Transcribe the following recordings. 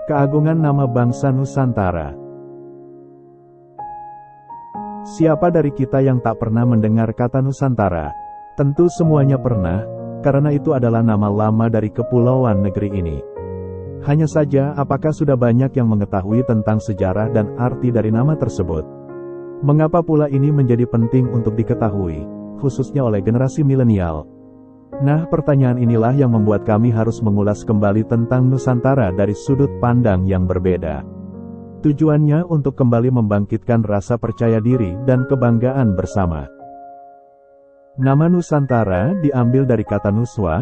Keagungan nama bangsa Nusantara. Siapa dari kita yang tak pernah mendengar kata Nusantara? Tentu semuanya pernah, karena itu adalah nama lama dari kepulauan negeri ini. Hanya saja, apakah sudah banyak yang mengetahui tentang sejarah dan arti dari nama tersebut? Mengapa pula ini menjadi penting untuk diketahui, khususnya oleh generasi milenial? Nah, pertanyaan inilah yang membuat kami harus mengulas kembali tentang Nusantara dari sudut pandang yang berbeda. Tujuannya untuk kembali membangkitkan rasa percaya diri dan kebanggaan bersama. Nama Nusantara diambil dari kata Nuswa,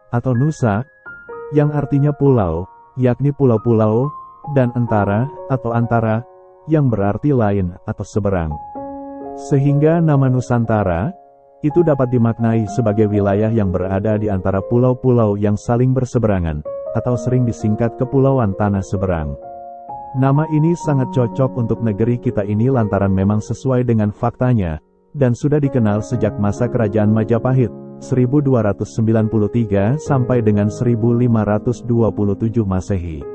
atau Nusa, yang artinya pulau, yakni pulau-pulau, dan Antara, atau antara, yang berarti lain atau seberang. Sehingga nama Nusantara itu dapat dimaknai sebagai wilayah yang berada di antara pulau-pulau yang saling berseberangan, atau sering disingkat Kepulauan Tanah Seberang. Nama ini sangat cocok untuk negeri kita ini lantaran memang sesuai dengan faktanya, dan sudah dikenal sejak masa Kerajaan Majapahit, 1293 sampai dengan 1527 Masehi.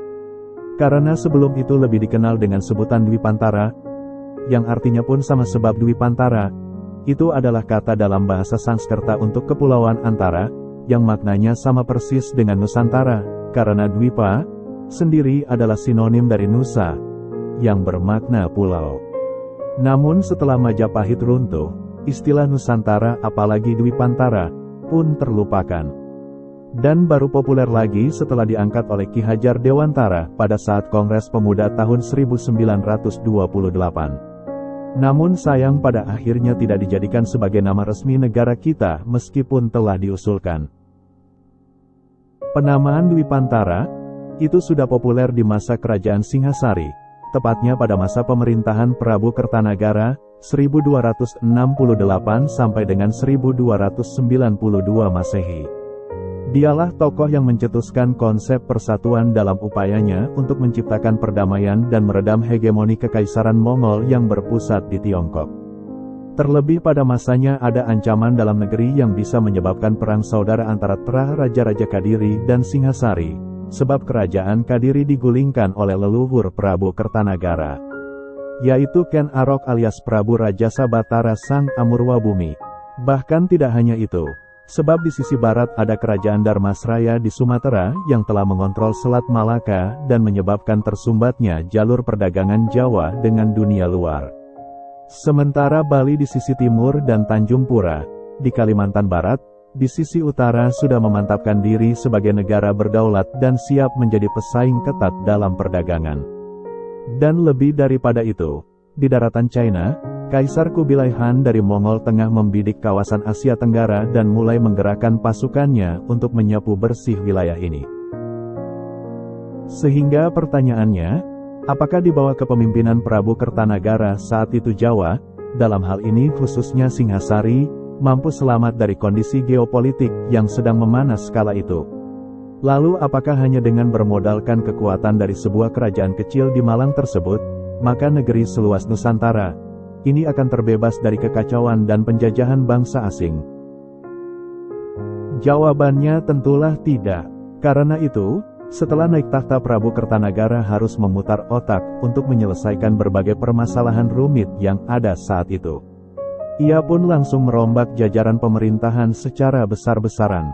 Karena sebelum itu lebih dikenal dengan sebutan Dwipantara, yang artinya pun sama sebab Dwipantara, itu adalah kata dalam bahasa Sanskerta untuk kepulauan antara, yang maknanya sama persis dengan Nusantara, karena Dwipa sendiri adalah sinonim dari Nusa, yang bermakna pulau. Namun setelah Majapahit runtuh, istilah Nusantara apalagi Dwipantara pun terlupakan. Dan baru populer lagi setelah diangkat oleh Ki Hajar Dewantara pada saat Kongres Pemuda tahun 1928. Namun sayang pada akhirnya tidak dijadikan sebagai nama resmi negara kita meskipun telah diusulkan. Penamaan Dwipantara itu sudah populer di masa Kerajaan Singhasari, tepatnya pada masa pemerintahan Prabu Kertanagara, 1268 sampai dengan 1292 Masehi. Dialah tokoh yang mencetuskan konsep persatuan dalam upayanya untuk menciptakan perdamaian dan meredam hegemoni Kekaisaran Mongol yang berpusat di Tiongkok. Terlebih pada masanya ada ancaman dalam negeri yang bisa menyebabkan perang saudara antara Raja-Raja Kadiri dan Singhasari, sebab kerajaan Kadiri digulingkan oleh leluhur Prabu Kertanagara, yaitu Ken Arok alias Prabu Rajasa Batara Sang Amurwabumi. Bahkan tidak hanya itu, sebab di sisi barat ada kerajaan Dharmasraya di Sumatera yang telah mengontrol Selat Malaka dan menyebabkan tersumbatnya jalur perdagangan Jawa dengan dunia luar. Sementara Bali di sisi timur dan Tanjung Pura di Kalimantan Barat di sisi utara sudah memantapkan diri sebagai negara berdaulat dan siap menjadi pesaing ketat dalam perdagangan. Dan lebih daripada itu, di daratan China, Kaisar Kubilai Han dari Mongol tengah membidik kawasan Asia Tenggara dan mulai menggerakkan pasukannya untuk menyapu bersih wilayah ini. Sehingga pertanyaannya, apakah di bawah kepemimpinan Prabu Kertanagara saat itu Jawa, dalam hal ini khususnya Singhasari, mampu selamat dari kondisi geopolitik yang sedang memanas kala itu? Lalu apakah hanya dengan bermodalkan kekuatan dari sebuah kerajaan kecil di Malang tersebut, maka negeri seluas Nusantara ini akan terbebas dari kekacauan dan penjajahan bangsa asing? Jawabannya tentulah tidak. Karena itu, setelah naik tahta Prabu Kertanagara harus memutar otak untuk menyelesaikan berbagai permasalahan rumit yang ada saat itu. Ia pun langsung merombak jajaran pemerintahan secara besar-besaran,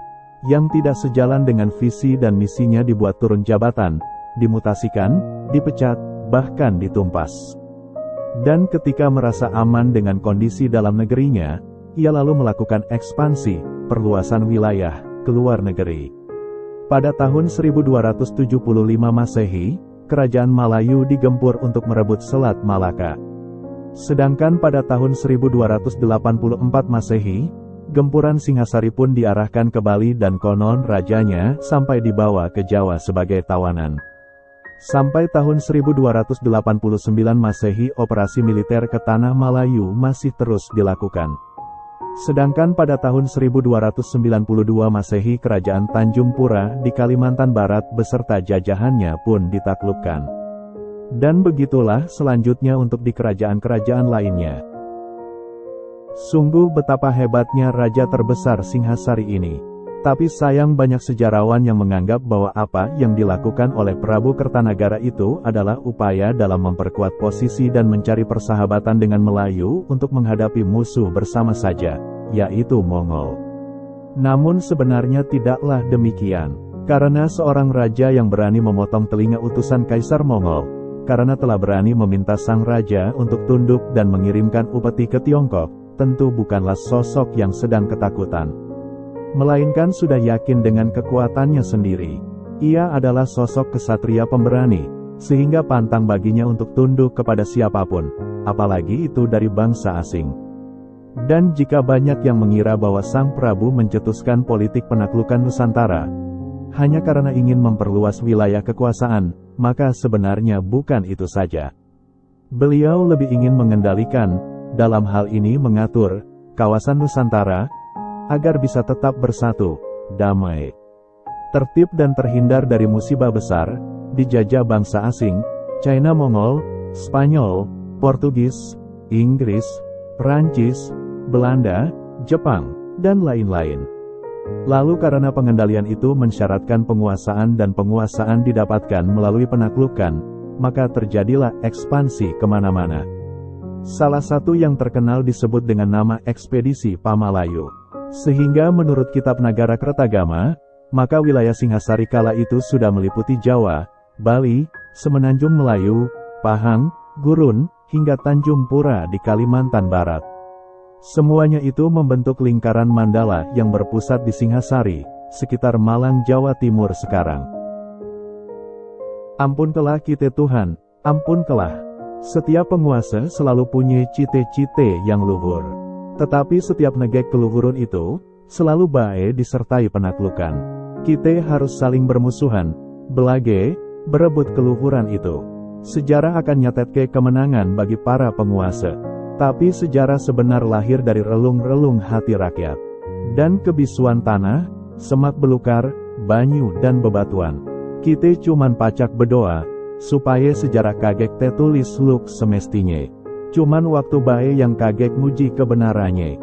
yang tidak sejalan dengan visi dan misinya dibuat turun jabatan, dimutasikan, dipecat, bahkan ditumpas. Dan ketika merasa aman dengan kondisi dalam negerinya, ia lalu melakukan ekspansi, perluasan wilayah, ke luar negeri. Pada tahun 1275 Masehi, Kerajaan Malayu digempur untuk merebut Selat Malaka. Sedangkan pada tahun 1284 Masehi, gempuran Singhasari pun diarahkan ke Bali dan konon rajanya sampai dibawa ke Jawa sebagai tawanan. Sampai tahun 1289 Masehi operasi militer ke Tanah Malayu masih terus dilakukan. Sedangkan pada tahun 1292 Masehi Kerajaan Tanjung Pura di Kalimantan Barat beserta jajahannya pun ditaklukkan. Dan begitulah selanjutnya untuk di kerajaan-kerajaan lainnya. Sungguh betapa hebatnya raja terbesar Singhasari ini. Tetapi sayang banyak sejarawan yang menganggap bahwa apa yang dilakukan oleh Prabu Kertanagara itu adalah upaya dalam memperkuat posisi dan mencari persahabatan dengan Melayu untuk menghadapi musuh bersama saja, yaitu Mongol. Namun sebenarnya tidaklah demikian. Karena seorang raja yang berani memotong telinga utusan Kaisar Mongol, karena telah berani meminta sang raja untuk tunduk dan mengirimkan upeti ke Tiongkok, tentu bukanlah sosok yang sedang ketakutan, melainkan sudah yakin dengan kekuatannya sendiri. Ia adalah sosok kesatria pemberani, sehingga pantang baginya untuk tunduk kepada siapapun, apalagi itu dari bangsa asing. Dan jika banyak yang mengira bahwa Sang Prabu mencetuskan politik penaklukan Nusantara hanya karena ingin memperluas wilayah kekuasaan, maka sebenarnya bukan itu saja. Beliau lebih ingin mengendalikan, dalam hal ini mengatur, kawasan Nusantara, agar bisa tetap bersatu, damai, tertib dan terhindar dari musibah besar, dijajah bangsa asing, China Mongol, Spanyol, Portugis, Inggris, Perancis, Belanda, Jepang, dan lain-lain. Lalu karena pengendalian itu mensyaratkan penguasaan dan penguasaan didapatkan melalui penaklukan, maka terjadilah ekspansi kemana-mana. Salah satu yang terkenal disebut dengan nama ekspedisi Pamalayu. Sehingga menurut kitab Nagara Kertagama, maka wilayah Singhasari kala itu sudah meliputi Jawa, Bali, Semenanjung Melayu, Pahang, Gurun, hingga Tanjung Pura di Kalimantan Barat. Semuanya itu membentuk lingkaran Mandala yang berpusat di Singhasari, sekitar Malang, Jawa Timur sekarang. Ampunkelah kita Tuhan, ampunkelah. Setiap penguasa selalu punya cite-cite yang luhur. Tetapi setiap negek keluhuran itu, selalu bae disertai penaklukan. Kita harus saling bermusuhan, belage, berebut keluhuran itu. Sejarah akan nyatetke kemenangan bagi para penguasa. Tapi sejarah sebenar lahir dari relung-relung hati rakyat. Dan kebisuan tanah, semak belukar, banyu dan bebatuan. Kita cuman pacak berdoa, supaya sejarah kagek tetulis luk semestinya. Cuman waktu bae yang kagek muji kebenarannya.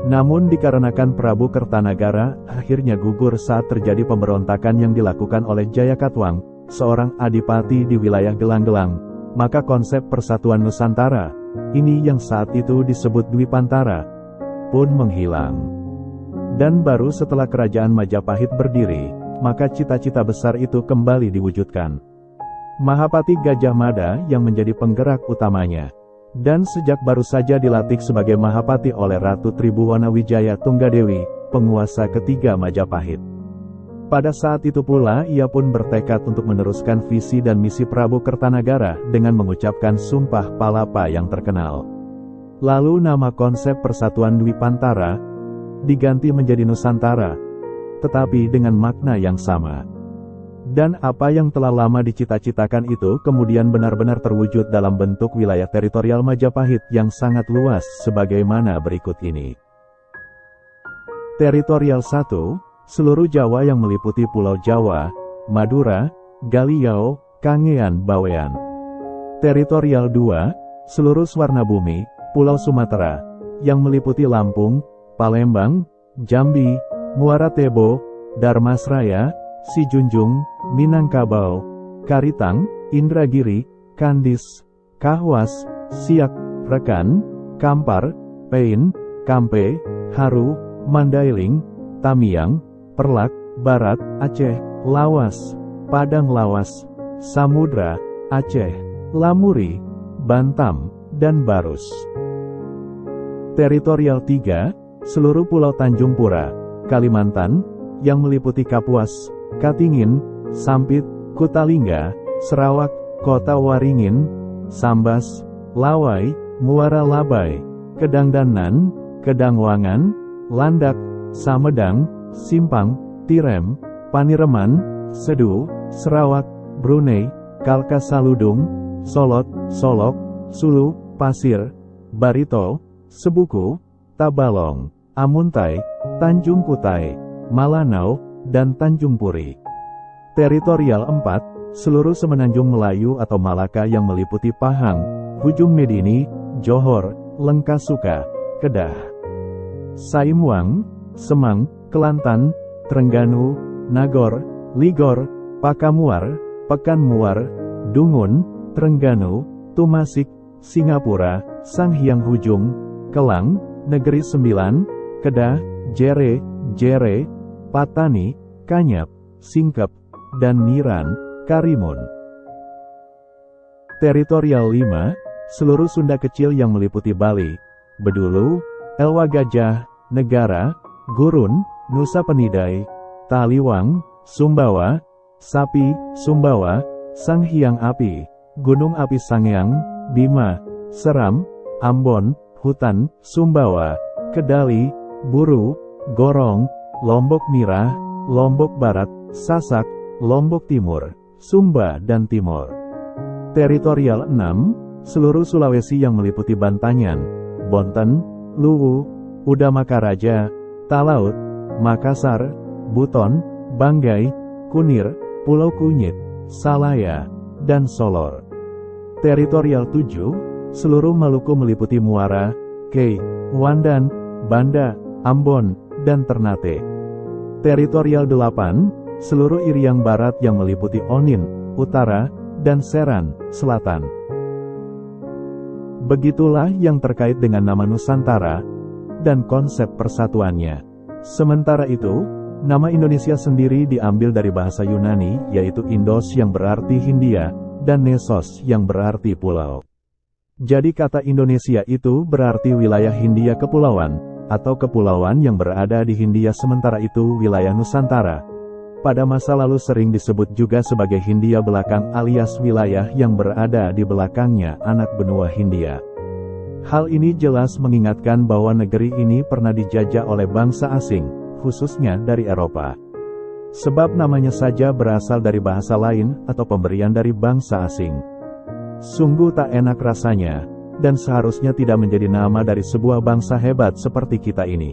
Namun dikarenakan Prabu Kertanagara akhirnya gugur saat terjadi pemberontakan yang dilakukan oleh Jayakatwang, seorang adipati di wilayah Gelang-Gelang, maka konsep persatuan Nusantara, ini yang saat itu disebut Dwipantara, pun menghilang. Dan baru setelah kerajaan Majapahit berdiri, maka cita-cita besar itu kembali diwujudkan. Mahapati Gajah Mada yang menjadi penggerak utamanya. Dan sejak baru saja dilantik sebagai Mahapati oleh Ratu Tribhuwana Wijaya Tunggadewi, penguasa ketiga Majapahit. Pada saat itu pula ia pun bertekad untuk meneruskan visi dan misi Prabu Kertanagara dengan mengucapkan Sumpah Palapa yang terkenal. Lalu nama konsep Persatuan Dwipantara diganti menjadi Nusantara, tetapi dengan makna yang sama. Dan apa yang telah lama dicita-citakan itu kemudian benar-benar terwujud dalam bentuk wilayah teritorial Majapahit yang sangat luas sebagaimana berikut ini. Teritorial 1, seluruh Jawa yang meliputi Pulau Jawa, Madura, Galiau, Kangean, Bawean. Teritorial 2, seluruh Swarnabumi, Pulau Sumatera, yang meliputi Lampung, Palembang, Jambi, Muara Tebo, Darmasraya, Sijunjung, Minangkabau, Karitang, Indragiri, Kandis, Kapuas, Siak, Rekan, Kampar, Pein, Kampe, Haru, Mandailing, Tamiang, Perlak, Barat, Aceh, Lawas, Padang Lawas, Samudra, Aceh, Lamuri, Bantam, dan Barus. Teritorial 3, seluruh Pulau Tanjung Pura, Kalimantan, yang meliputi Kapuas, Katingin, Sampit, Kutalingga, Sarawak, Kota Waringin, Sambas, Lawai, Muara Labai, Kedangdanan, Kedangwangan, Landak, Samedang, Simpang, Tirem, Panireman, Sedu, Sarawak, Brunei, Kalkasaludung, Solot, Solok, Sulu, Pasir, Barito, Sebuku, Tabalong, Amuntai, Tanjung Kutai, Malanau, dan Tanjung Puri. Teritorial 4, seluruh Semenanjung Melayu atau Malaka yang meliputi Pahang, Hujung Medini, Johor, Lengkasuka, Kedah, Saimuang, Semang, Kelantan, Trengganu, Nagor, Ligor, Pakamuar, Pekanmuar, Dungun, Trengganu, Tumasik, Singapura, Sanghyang Hujung, Kelang, Negeri Sembilan, Kedah, Jere, Patani, Kanyap, Singkep, dan Niran, Karimun. Teritorial 5, seluruh Sunda kecil yang meliputi Bali, Bedulu, Elwa Gajah, Negara, Gurun, Nusa Penidai, Taliwang, Sumbawa, Sapi, Sumbawa, Sanghyang Api, Gunung Api Sangyang, Bima, Seram, Ambon, Hutan, Sumbawa, Kedali, Buru, Gorong, Lombok Mirah, Lombok Barat, Sasak, Lombok Timur, Sumba dan Timur. Teritorial 6, seluruh Sulawesi yang meliputi Bantayan, Bonten, Luwu, Udamakaraja, Talaut, Makassar, Buton, Banggai, Kunir, Pulau Kunyit, Salaya, dan Solor. Teritorial 7, seluruh Maluku meliputi Muara, Kei, Wandan, Banda, Ambon, dan Ternate. Teritorial 8, seluruh Irian Barat yang meliputi Onin, Utara, dan Seran, Selatan. Begitulah yang terkait dengan nama Nusantara dan konsep persatuannya. Sementara itu, nama Indonesia sendiri diambil dari bahasa Yunani, yaitu Indos yang berarti Hindia, dan Nesos yang berarti pulau. Jadi kata Indonesia itu berarti wilayah Hindia Kepulauan, atau kepulauan yang berada di Hindia, sementara itu wilayah Nusantara pada masa lalu sering disebut juga sebagai Hindia Belakang alias wilayah yang berada di belakangnya anak benua Hindia. Hal ini jelas mengingatkan bahwa negeri ini pernah dijajah oleh bangsa asing, khususnya dari Eropa. Sebab namanya saja berasal dari bahasa lain atau pemberian dari bangsa asing. Sungguh tak enak rasanya, dan seharusnya tidak menjadi nama dari sebuah bangsa hebat seperti kita ini.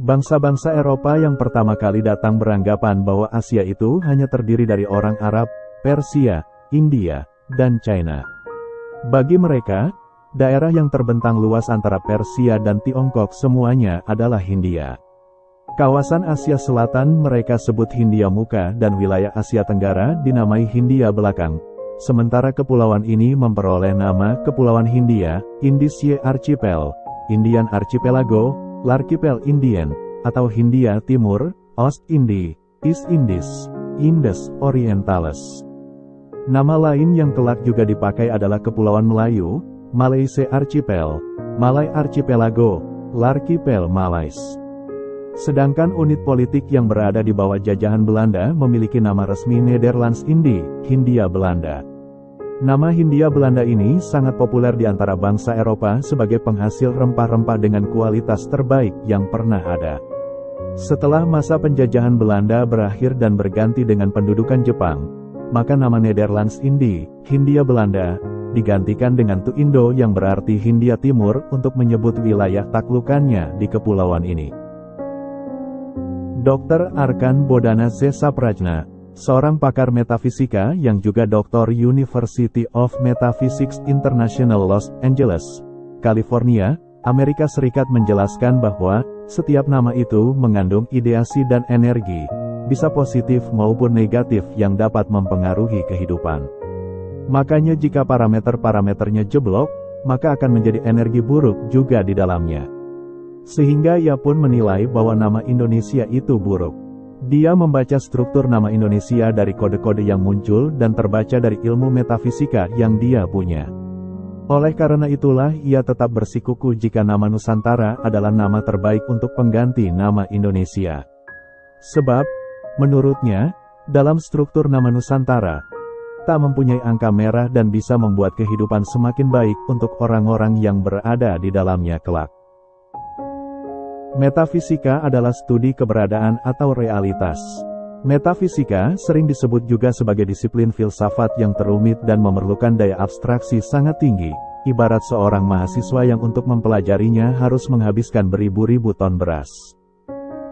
Bangsa-bangsa Eropa yang pertama kali datang beranggapan bahwa Asia itu hanya terdiri dari orang Arab, Persia, India, dan China. Bagi mereka, daerah yang terbentang luas antara Persia dan Tiongkok semuanya adalah Hindia. Kawasan Asia Selatan mereka sebut Hindia Muka dan wilayah Asia Tenggara dinamai Hindia Belakang. Sementara kepulauan ini memperoleh nama Kepulauan Hindia, Indische Archipel, Indian Archipelago, L'Archipel Indian, atau Hindia Timur, Ost-Indie, East Indies, Indes Orientalis. Nama lain yang kelak juga dipakai adalah Kepulauan Melayu, Malaysia Archipel, Malay Archipelago, L'Archipel Malais. Sedangkan unit politik yang berada di bawah jajahan Belanda memiliki nama resmi Nederlands-Indie, Hindia Belanda. Nama Hindia Belanda ini sangat populer di antara bangsa Eropa sebagai penghasil rempah-rempah dengan kualitas terbaik yang pernah ada. Setelah masa penjajahan Belanda berakhir dan berganti dengan pendudukan Jepang, maka nama Nederlands-Indie, Hindia Belanda, digantikan dengan Tu-Indo yang berarti Hindia Timur untuk menyebut wilayah taklukannya di kepulauan ini. Dr. Arkan Bodana Sesaprajna, seorang pakar metafisika yang juga Doktor University of Metaphysics International Los Angeles, California, Amerika Serikat menjelaskan bahwa setiap nama itu mengandung ideasi dan energi, bisa positif maupun negatif yang dapat mempengaruhi kehidupan. Makanya jika parameter-parameternya jeblok, maka akan menjadi energi buruk juga di dalamnya. Sehingga ia pun menilai bahwa nama Indonesia itu buruk. Dia membaca struktur nama Indonesia dari kode-kode yang muncul dan terbaca dari ilmu metafisika yang dia punya. Oleh karena itulah ia tetap bersikuku jika nama Nusantara adalah nama terbaik untuk pengganti nama Indonesia. Sebab, menurutnya, dalam struktur nama Nusantara, tak mempunyai angka merah dan bisa membuat kehidupan semakin baik untuk orang-orang yang berada di dalamnya kelak. Metafisika adalah studi keberadaan atau realitas. Metafisika sering disebut juga sebagai disiplin filsafat yang terumit dan memerlukan daya abstraksi sangat tinggi, ibarat seorang mahasiswa yang untuk mempelajarinya harus menghabiskan beribu-ribu ton beras.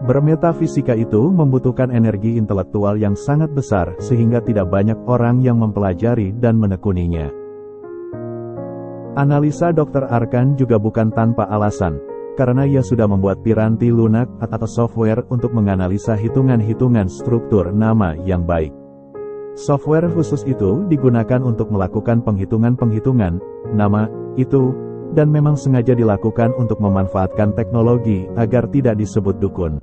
Bermetafisika itu membutuhkan energi intelektual yang sangat besar sehingga tidak banyak orang yang mempelajari dan menekuninya. Analisa Dr. Arkan juga bukan tanpa alasan. karena ia sudah membuat piranti lunak atau software untuk menganalisa hitungan-hitungan struktur nama yang baik. Software khusus itu digunakan untuk melakukan penghitungan-penghitungan nama itu, dan memang sengaja dilakukan untuk memanfaatkan teknologi agar tidak disebut dukun.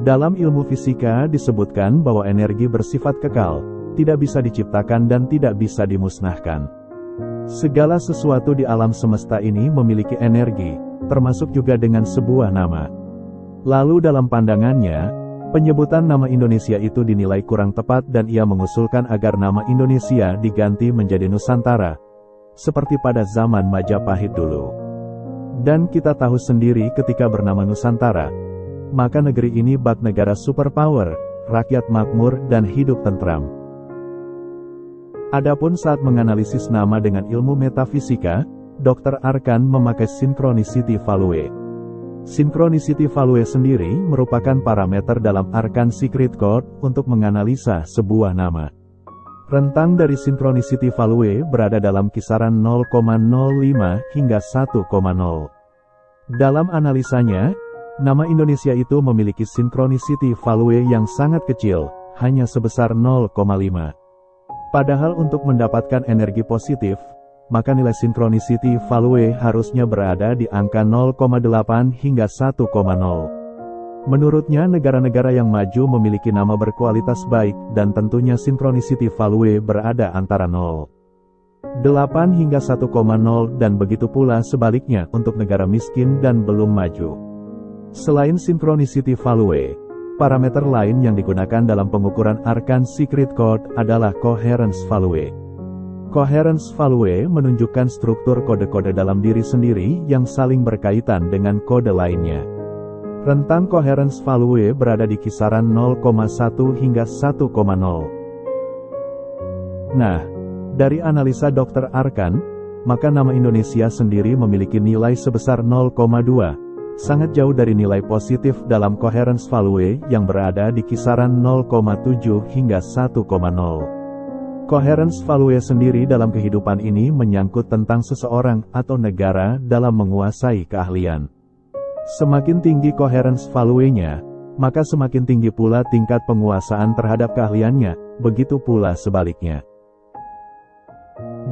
Dalam ilmu fisika disebutkan bahwa energi bersifat kekal, tidak bisa diciptakan dan tidak bisa dimusnahkan. Segala sesuatu di alam semesta ini memiliki energi, termasuk juga dengan sebuah nama. Lalu dalam pandangannya, penyebutan nama Indonesia itu dinilai kurang tepat dan ia mengusulkan agar nama Indonesia diganti menjadi Nusantara, seperti pada zaman Majapahit dulu. Dan kita tahu sendiri ketika bernama Nusantara, maka negeri ini bak negara superpower, rakyat makmur dan hidup tentram. Adapun saat menganalisis nama dengan ilmu metafisika, Dr. Arkan memakai synchronicity value. Synchronicity value sendiri merupakan parameter dalam Arkan Secret Code untuk menganalisa sebuah nama. Rentang dari synchronicity value berada dalam kisaran 0,05 hingga 1,0. Dalam analisanya, nama Indonesia itu memiliki synchronicity value yang sangat kecil, hanya sebesar 0,5. Padahal untuk mendapatkan energi positif, maka nilai synchronicity value harusnya berada di angka 0,8 hingga 1,0. Menurutnya negara-negara yang maju memiliki nama berkualitas baik dan tentunya synchronicity value berada antara 0,8 hingga 1,0 dan begitu pula sebaliknya untuk negara miskin dan belum maju. Selain synchronicity value, parameter lain yang digunakan dalam pengukuran Arkan Secret Code adalah coherence value. Coherence value menunjukkan struktur kode-kode dalam diri sendiri yang saling berkaitan dengan kode lainnya. Rentang coherence value berada di kisaran 0,1 hingga 1,0. Nah, dari analisa Dr. Arkan, maka nama Indonesia sendiri memiliki nilai sebesar 0,2. Sangat jauh dari nilai positif dalam coherence value yang berada di kisaran 0,7 hingga 1,0. Coherence value sendiri dalam kehidupan ini menyangkut tentang seseorang atau negara dalam menguasai keahlian. Semakin tinggi coherence value-nya, maka semakin tinggi pula tingkat penguasaan terhadap keahliannya, begitu pula sebaliknya.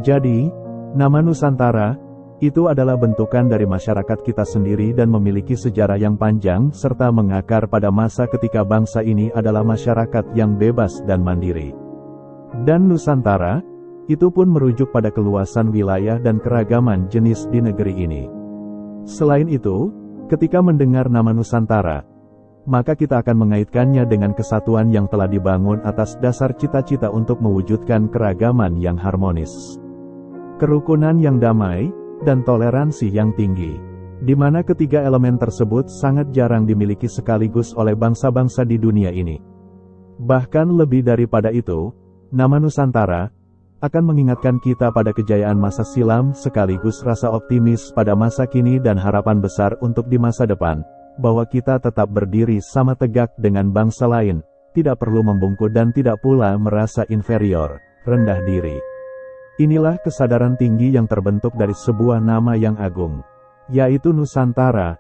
Jadi, nama Nusantara itu adalah bentukan dari masyarakat kita sendiri dan memiliki sejarah yang panjang serta mengakar pada masa ketika bangsa ini adalah masyarakat yang bebas dan mandiri. Dan Nusantara, itu pun merujuk pada keluasan wilayah dan keragaman jenis di negeri ini. Selain itu, ketika mendengar nama Nusantara, maka kita akan mengaitkannya dengan kesatuan yang telah dibangun atas dasar cita-cita untuk mewujudkan keragaman yang harmonis, kerukunan yang damai, dan toleransi yang tinggi, di mana ketiga elemen tersebut sangat jarang dimiliki sekaligus oleh bangsa-bangsa di dunia ini. Bahkan lebih daripada itu, nama Nusantara akan mengingatkan kita pada kejayaan masa silam sekaligus rasa optimis pada masa kini dan harapan besar untuk di masa depan, bahwa kita tetap berdiri sama tegak dengan bangsa lain, tidak perlu membungkuk dan tidak pula merasa inferior, rendah diri. Inilah kesadaran tinggi yang terbentuk dari sebuah nama yang agung, yaitu Nusantara,